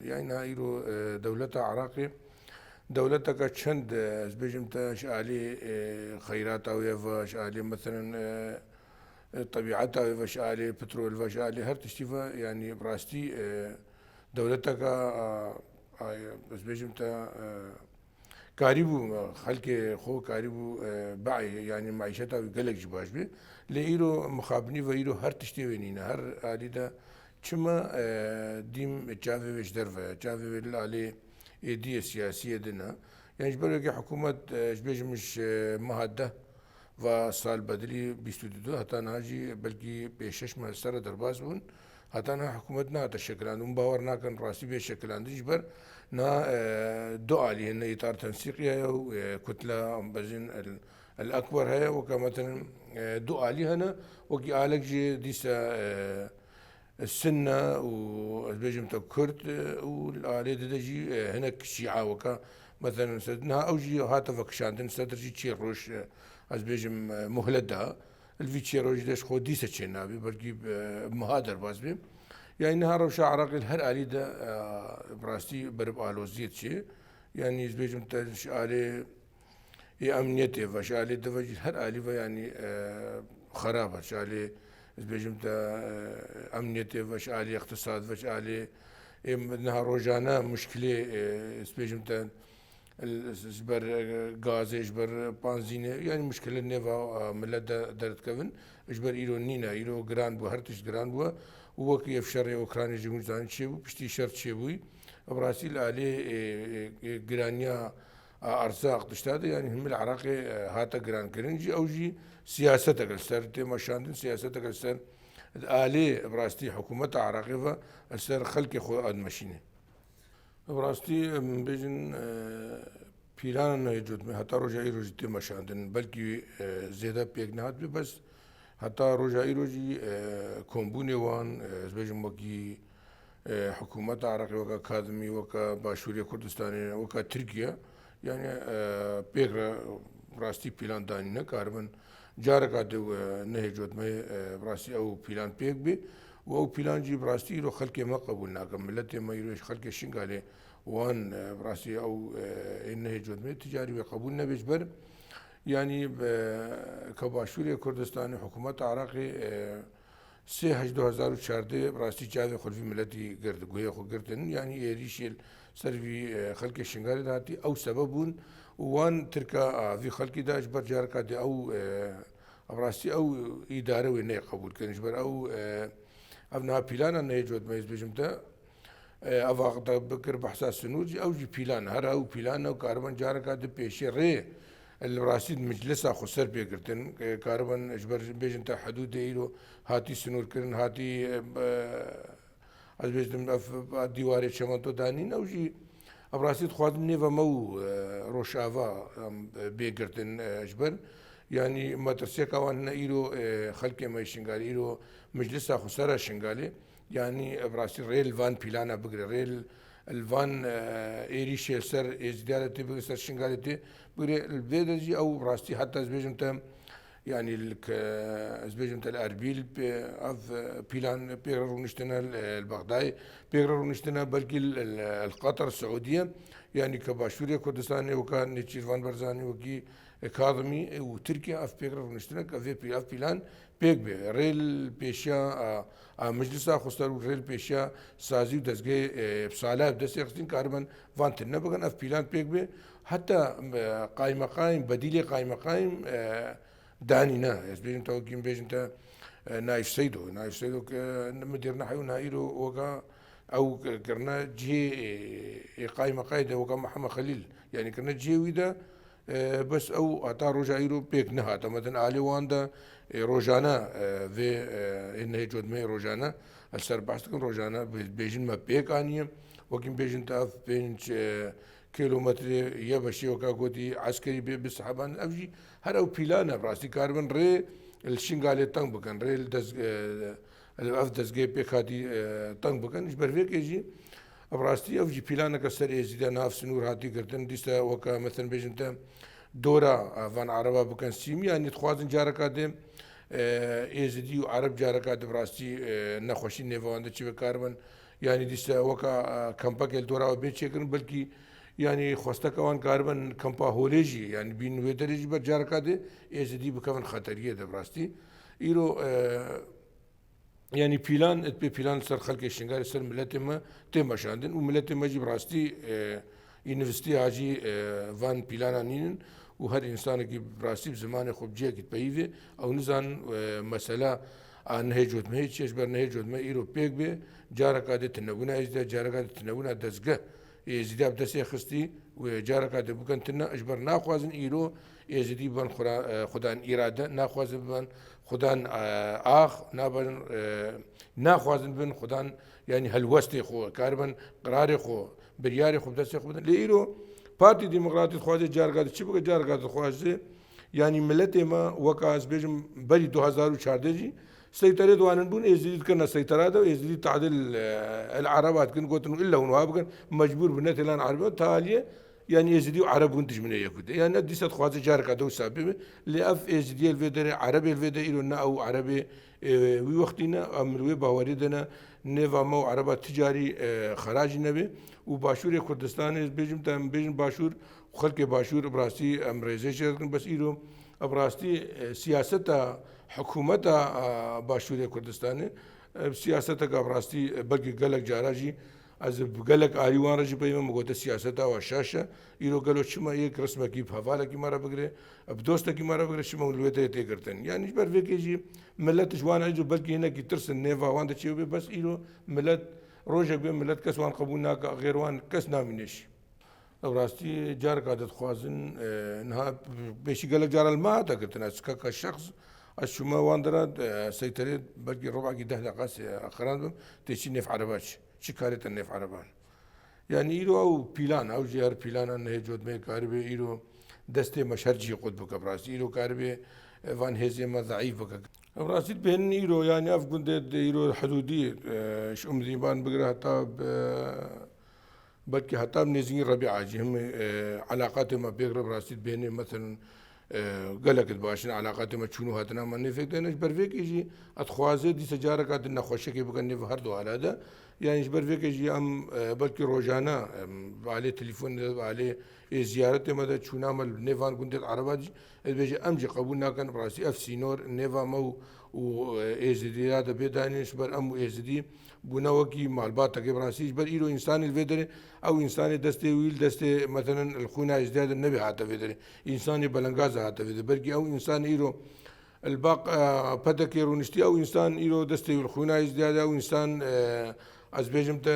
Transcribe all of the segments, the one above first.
يعني هايرو دولة عراقي دولتك چند از بيجم تاش علي خيرات او يفاش علي مثلا طبيعتها يفاش علي بترول فاش علي هر تشتيفا يعني براستي دولتك از بيجم تا كاريبو خلق خو كاريبو باعي يعني معيشتها قلق جباش بي لإيرو مخابني وإيرو هر تشتي وينينا هر آلي دا چما ديم جافي وش درفا جافي ولا عليه ايدية سياسية دنا يعني جبروا كي حكومة جبيج مش مهدة وصال بدري بيستوديو حتى ناجي بلكي بشش ما سر درباز بون حتى نا حكومتنا حتى شكلان باورنا كان راسي بشكلان جبر نا دو عليه انه اطار تنسيقية او كتلة بزين الاكبر هي وكمثلا دو عليها انا وكي آلك جي ديسا السنة وبيجم كرد والآلية دجي هناك شيعة وكا مثلا سدنها أو جي هاتفك شاندن سدر جي تشيروش از بيجم مهلدها الفي تشيروش داش خو ديسة تشينا بي بلكي مهادر باز بي يعني نهار وشا عراقي الهر آلي دا براستي برب آلوزيت شي يعني از بيجم تاش آلي أمنيتي فاش آلي دفاجي الهر آلي يعني خرابة شالي بيجم تا امنيتي فاش علي اقتصاد فاش علي نهار روجانا مشكله بيجم تا جبر غاز جبر بنزين يعني مشكله نيفا ملا درت كفن جبر ايرو نينا ايرو جران بو هرتش جران بو هو كيف شر اوكرانيا جمهور زان شيبو بشتي شرط شيبوي براسيل عليه جرانيا ارزاق تشتاد يعني هم العراقي هاتا جران كرنجي او جي سياستك السر تيما شاندن سياستك السر آلي براستي حكومة عراقي السر خلق خو المشينه براستي بيجن بيران يجود من حتى رجعي روجي تيما شاندن بلكي زيادة بيجنات بي بس حتى رجعي روجي كومبوني وان بيجن وكي حكومة عراقي وكا كاظمي وكا باشوريا كردستاني وكا تركيا يعني بيغرا براستي بلان دانينا كاربن جارك عدو نه جود ما براستي او بلان بيغ بي و بلان جي براستي رو خلق ما قبولنا كملت ما يروش خلق شنغالي وان براستي او نه جود ما تجاري قبولنا بجبر يعني كباشوريا كردستاني حكومة عراقي 2014 براستی چاوی خلفی ملتی گرد گویا خو گردن يعني يريشيل سرفي خلق الشنغال داتي او سببون وان تركا في خلق داش برجار كادي او براستی او اداره وين قبول كان جبر او ابنا بيلانا نيجود ما يزبجمتا افاق بكر بحساس سنوجي او جي بيلان هر او بيلان او كاربن جار كادي بيشي ري الراسيد مجلسها خسر بيقرتن كاربن اجبر بيجن تا حدود ايرو هاتي سنور كرن هاتي از بيجن ديواري شمانتو دانين او جي ابراسيد خواد نيفا مو روشافا بيقرتن اجبر يعني ما ترسيكا وان ايرو خلقي ما شنغالي ايرو مجلسها خسر شنغالي يعني ابراسيد ريل فان بيلانا بقري ريل الفان ايريشي سر ازدالتي بسر شنغالتي بقري الفيدجي او راستي حتى زبيجمتا يعني زبيجمتا الاربيل اف بيلان بيقرروا نشتنا البغدادي بيقرروا نشتنا بلكي القطر السعوديه يعني كباشوريا كردستاني وكان نيتشيرفان برزاني وكي كاظمي وتركيا اف بيقرروا نشتنا كافي اف بيلان بيك بي ريل بيشيا مجلس خستر ريل بيشيا سازي ودزجي بصالة بدس يخزين كاربن فانتن نبغن اف بيلان بيك بي حتى قايم بديل قايم دانينا يسبيجن توكيم بيجن نايف سيدو مديرنا حيونا ايرو وكا او كرنا جي قايمة قايدة وكا محمد خليل يعني كرنا جي ويدا بس او اتا روجايرو بيك نهات مثلا الي واندا روجانا في انه جود مي روجانا السر باستكن روجانا بيجن ما بيك انيم وكين بيجن تاف بين كيلومتر يبشي وكا قوتي عسكري بسحبان افجي هر او بيلانا براسي كاربن ري الشنغالي تنگ بكن ري الدز الاف دزجي بيك هادي تنگ بكن ايش برفيك يجي براستي افجي بيلانا كسر ازيدا ناف سنور هاتي كرتن ديستا وكا مثلا بيجن دورا فان عربا بكن سيم يعني تخوازن جاركا ديم ازدي عرب جاركا دبراستي نخوشي نيفوان دچي بكاربن يعني دیسا وەکە کەمپەکێک دۆراوە بێ چێکردن بەلکی ینی خۆستەکەوان کاربن کەمپا هۆلێژی ینی بینوێتەرێژی بەر جارەکاتێ ئێزدی بکەون خەتەریە دەبڕاستی ئیرۆ ینی پیلان پێ پیلان سەر خەڵکی شنگاری سەر ملەتێمە تێمەشاندن و ملەتێ مەجی بڕاستی یونیڤستی هاجی وان پیلانە نینن و هەر ئینسانێکی بڕاستی زمانی خۆبجەیەکی پەیوێ ئەو نزان مەسەلا نهێ جۆتمە چێش بەر نهێ جۆتمە ئیرۆ پێک بێ جارەکە دێت نەبوونا ئێزدا جارەکە تنەبوونا دەستگە ئێزیدا دەستێ خستی و جارەکە دەبووکەن تنە ئەشبەر ناخوازن ئیرۆ ئێزدی بن خوددان ئیرادە ناخوازن بن خوددان ئاخ نابن ناخوازن بن خوددان ینی هەلوەستی خۆ کاربن قراری خۆ بریاری خۆ دەستی خۆ بدن لە ئیرۆ پارتی دیموکراتی خوازێ جارگات چی بکە جارگات خوازێ ینی ملەتێمە وەکە ئەس بێژم بەری 2014 سيطرة دوانن بون إزديد كنا سيطرة ده إزديد تعدل العربات كن قوتن إلا هو كن مجبور بنت الآن عربي تالية يعني إزديد عرب ونتج من يكود يعني دي ست خوازة جارك هذا سبب لأف إزديد الفيدر عربي الفيدر إلنا أو عربي وقتنا أمروي باوردنا نفا مو عربات تجاري خراج نبي وباشور كردستان بيجم تام بيجم باشور خلق باشور براسي أمريزي شركن بس إيرو براستي سياسة حکوومەت باشووری کوردستانی سیاستەکە ڕاستی بەلکی گەلک جاراژی ئەز گەلک ئاریوانڕژی پێمە مگوتە سیاستەوە شاشە ئیرۆ گەلۆ چمە یەک ڕسمەکی هەڤالێکی مارە بگرێ دۆستێکی مارە بگرێ شمە لوێتە تێگرتن یانیش بەرێکێژی ملەت جوان ئەجو بەلکی هێنێکی ترسن نێڤوان دەچێ بێ بەس ئیرۆ ملەت ڕۆژێک بێ ملەت کەسوان قبول ناکە غێروان کەس نامینێشی ئەو ڕاستی جارێکا دەتخوازن بێشی گەلک جارە ما دەگرتن کە شخص الشما واندراد سيطرة بلقي ربع كده دقائق أخران تيجي نف عرباش شكارة النف عربان يعني إيرو أو بيلان أو جير بيلان أنه جود مي كاربي إيرو دستة مشهرجي قد بك براس إيرو كاربي فان هزي ما ضعيف بك براس بين إيرو يعني أفقد إيرو حدودي شو مذيبان بقرا حتى بلكي حتى بنزين ربيع هم علاقات ما بيقرا براس بين مثلا قالك باشن علاقات ما تشونو هاتنا ما نفكتناش برفيك يجي اتخوازي دي سجاره قاعد نخوشك يبقى نفهر دو على هذا يعني برفيك يجي ام بلكي روجانا عليه تليفون عليه زيارته ما تشونا مال نيفان كنت العربات بيجي امجي قبولنا كان براسي اف سينور نيفا مو و ازدي هذا بيدانيش بر ام ازدي بناوكي معلومات كي براسي بر ايرو انسان الفيدر او انسان دستي ويل دستي مثلا الخونه ازداد النبي حتى فيدر انسان بلنغاز حتى فيدر بركي او انسان ايرو الباق بدكيرو نشتي او انسان ايرو دستي الخونه ازداد او انسان از بيجمت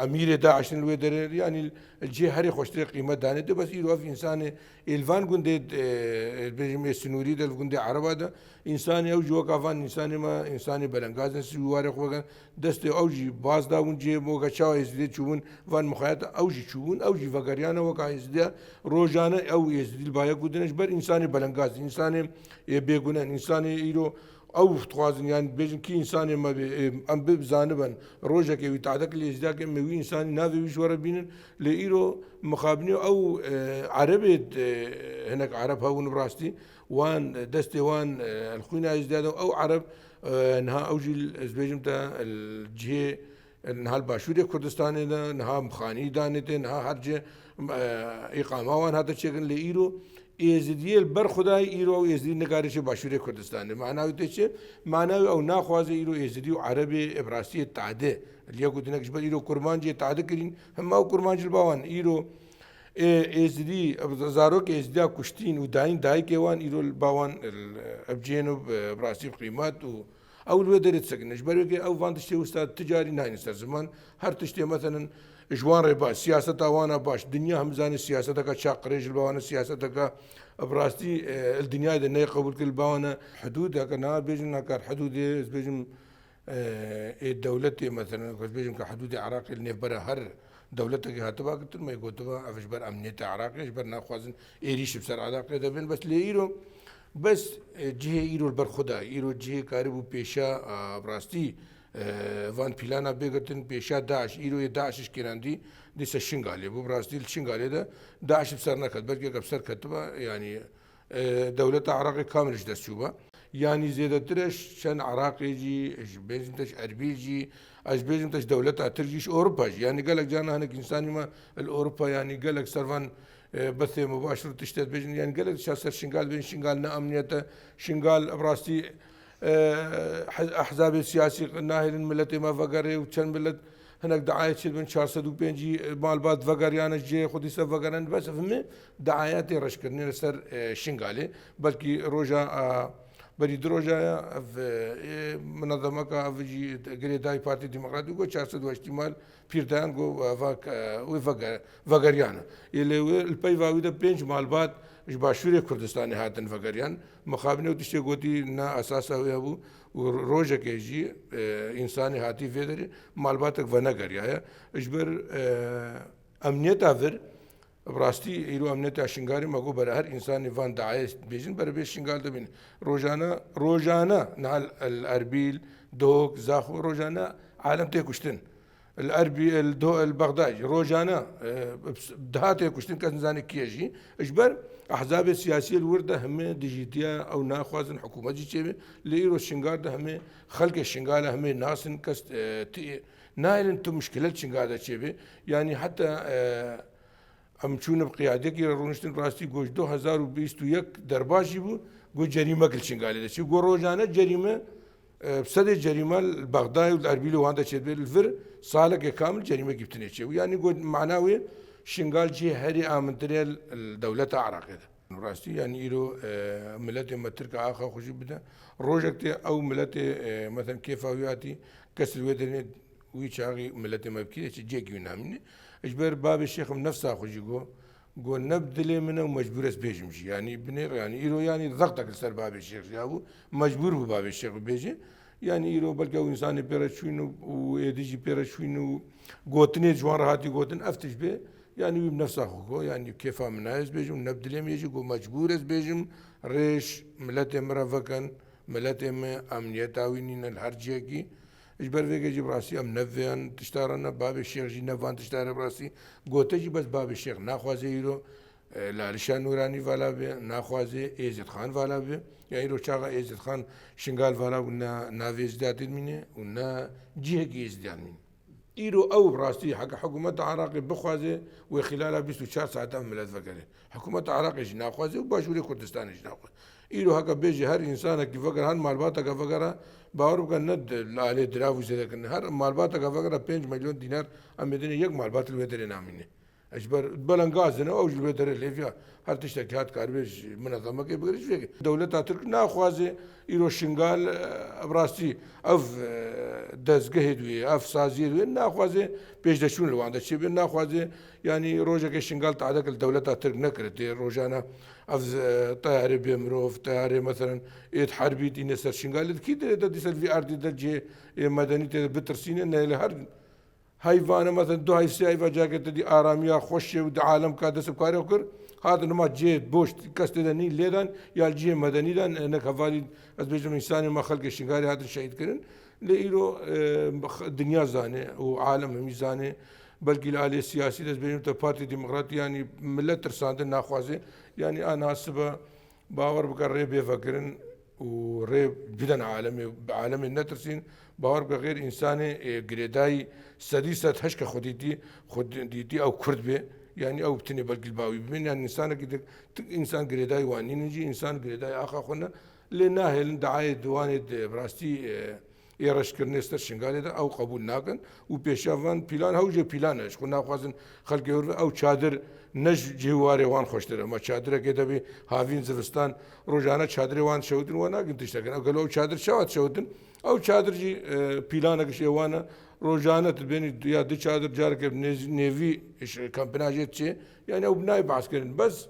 امير داعش الويدر يعني الجي هري خوشتري قيمه دانته بس ايرو في انسان الفان كوندي بيجم السنوري دل كوندي عربه ده انسان او جو كافان انسان ما انسان بلنغاز سواري خوغان دست اوجي باز دا ونجي موغا چاو ازدي چون وان مخايت اوجي چون اوجي فغاريانا وكا ازدي روجانا او ازدي البايا كودنش بر انسان بلنغاز انسان بيغونن انسان ايرو او تخوازن يعني بيجن كي انسان ما ام بزانبن روجا كي وتعدك اللي ازداك مي انسان نافي وش ورا بينن لايرو مخابني او عربي هناك عرب هون براستي وان دستي وان الخوينا ازداد او عرب انها اوجي بيجم تاع الجهه انها الباشوري كردستاني ده انها مخاني دانته انها حرجه اقامه وان هذا الشيء لايرو ازدیل بر خدای ایرو ازدی نگارش باشوری کردستان معناه تیچه معناه او ناخواز ایرو ازدی عربی ابراسی تعده اللي قلت لك جبل ایرو کرمانجی تعده کرین هم او کرمانجی الباوان ایرو ازدی زاروک ازدی کشتین و دای کیوان ایرو الباوان ابجینو ابراسی قیمت و او الودرت سكنش بريك او فانتشتي استاذ تجاري ناين زمان هر تشتي مثلا جوان ربا سياسة وانا باش دنيا همزاني سياستك شاق ريج الباوانا سياستك براستي الدنيا اذا ني قبول كل باوانا حدود هكا بيجن هكا حدود بيجن الدولة مثلا بيجن كحدود عراق اللي برا هر دولتك هاتبا قلت ما يقول تبا افش بر امنية عراق ايش بر ناخوازن ايريش بسر عراق دبن بس ليرو بس جهه ایرو البرخدا ایرو جهه کاربو پیشا براستی وان پیلانا بگرتن پیشا داعش ایرو داعشش کراندی دیس شنگالی بو براستی الشنگالی ده داعش بسر نکد بلکه بسر کتبا يعني دولة عراق كاملش دستوبا يعني زيادترش شان عراقي جي بيجمتش أربيل جي اش بيجمتش دولتها ترجيش أوروبا جي يعني قالك جانا هناك إنساني ما الأوروبا يعني قالك سرفان بث مباشر تشتت بيجن يعني قالك شاسر شنقال بين شنقال أمنيته شنقال براستي أحزاب السياسي ناهل الملة ما فقري وكان بلد هناك دعايات شد من 405 مال بعد فقر يعني جي خدي سف فقران بس فهمي دعايات رشكرني سر شنقالي بلكي روجا بريد روجا في منظمة كافجي قريداي بارتي ديمقراطي جو 408 بيردان جو فاك فقريانا اللي البي فاويدا بينج مال بعد باشوري كردستاني هاتن فقريان مخابنه وتشتي قوتي نا اساسا ويابو وروجا كيجي انساني هاتي فيدري مالباتك فنقر يا اجبر امنيتا فر براستي ايرو امنيتا شنغاري ماغو بر هر انسان فان دعايس بيجن بر بيش شنغال دبين روجانا نال الاربيل دوك زاخو روجانا عالم تيكشتن الاربي البغدادي روجانا دهاتي كشتن كنزاني كيجي اجبر احزاب السياسيه الورده هم ديجيتيا او ناخوازن حكومه جي ليرو الشنغار ده هم خلق الشنغاله هم ناس كست نايل انتم مشكله الشنغاده تشيبي يعني حتى امشون بقيادك رونشتن راستي جوج 2021 درباشي بو جو جريمه كل شنغاله ده جو روجانا جريمه بسد الجريمه البغدادي والاربيل واندا تشيبي الفر صالك كامل جريمه جبتني تشيبي يعني جو معناوي شنغال جي هري امنتريال الدولة العراقية راستي يعني إيرو ملتي ما تركا آخا خوشي بدا روجكتي أو ملتي مثلا كيف هوياتي كسر ودرني ويشاغي ملتي ما بكي جيك ينامني إجبر باب الشيخ من نفسه خوشي جو نبدلي منه ومجبور بيجمشي يعني بنير يعني إيرو يعني ضغطك لسر باب الشيخ جابو مجبور بباب الشيخ بيجي يعني إيرو بلكي إنسان بيرشوينو ويديجي بيرشوينو قوتني جوان هاتي قوتن أفتش بيه يعني بنفس أخوه يعني كيف منايز بيجم نبدلهم يجي جو مجبور بيجم ريش ملتي مرافقن ملتي أمنية وينين الحرجية كي إجبر فيك يجي براسي أم نفيان تشتارنا باب الشيخ جي نفان تشتار براسي قوتجي بس باب الشيخ ناخوازي يرو لارشان نوراني فالا بي ناخوازي إيزد خان فالا بي يعني يرو شاغا إيزد خان شنغال فالا ونا نافي ازدادين مني ونا جيه كي ازدادين مني إيرو أو براستي حق حكومة عراقي بخوازي وخلالها 24 ساعة ملت فكري حكومة عراقي جنا خوازي وباشوري كردستان جنا خوازي إيرو هكا بيجي هر إنسان كي فكر هر مالباتا كفكرة باور بكن ند على دراو زي كن هر مالباتا كفكرة 5 مليون دينار أمدني يك مالبات الوتر نامينه أجبر بلنغازنا أو الوتر اللي فيها هر تشتكي هات كاربيج منظمة كي بقريش فيك دولة ترك ناخوازي إيرو شنغال براستي أف دزگهدوی اف سازیدوی ناخوازه پیش دشون لوانده چی بین ناخوازه يعني روجا كشنغال تعدك الدولة ترك نكرت روجانا اف طيارة بيمروف طيارة مثلا ايد حربي دي نسر شنغال كيد دي سلفي ارضي درجة مدني بترسين ان لهر حيوان مثلا دو هاي سايفا جاكت دي اراميا خوش ود عالم كاد سبكاري وكر هذا نما جي بوش كاستدني ليدان يا جي مدني دان انك هفالي از بيجم انسان ما خلق الشنغالي هذا الشهيد كرن لإله دنيا زانه وعالم هم زانه بلکه الآلية السياسية دست بينهم تبارتي ديمقراطي يعني ملت ترساندن ناخوازه يعني أنا حسب باور بكر ري بيفكرن وري بدن عالم النترسين باور بغير إنساني قريداي سديسة هشك خديتي أو كرد به يعني أو بتني بلكي الباوي بمن يعني إنسان قريداي واني نجي إنسان قريداي آخر خنا لناهل دعاية دواني براستي يرش كرنيستر شنغالي ده أو قبول ناكن وبيشافان بلان هوجه بلانش كنا خوازن خلق يور أو شادر نج جواري وان خوشتره ما شادر كده بي هافين زفستان روجانا شادر وان شودن وانا كنت تشتغل أو قالوا شادر شودن أو شادر جي بلانه كشي وانا روجانا تبين يا دي شادر جارك نيفي كامبناجيت شيء يعني أو بناي بعسكرين بس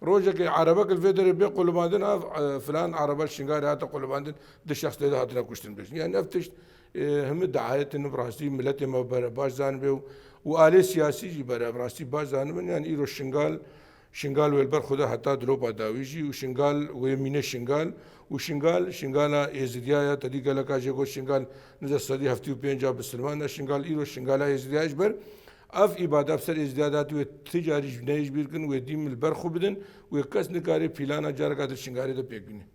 روجك عربك الفيدر بيقول بعدين فلان عرب الشنغاري هذا قول بعدين ده الشخص ده هذا كشتن بس يعني افتش هم دعاية انه براسي ملتي ما باش زانبه وآلية سياسي جي براسي باش زانبه يعني ايرو شنغال والبر خدا حتى دروبا داويجي وشنغال ويمين شنغالا ازديايا تدي قال كاجي كو شنغال نزل صدي هفتي بينجاب بسلمان شنغالا ازديايا اجبر اف عبادة بسر ازديادات وتجاري جنايش بيركن وديم البرخو بدن وكاس نكاري فيلانا جارك هذا الشنغاري ده بيجني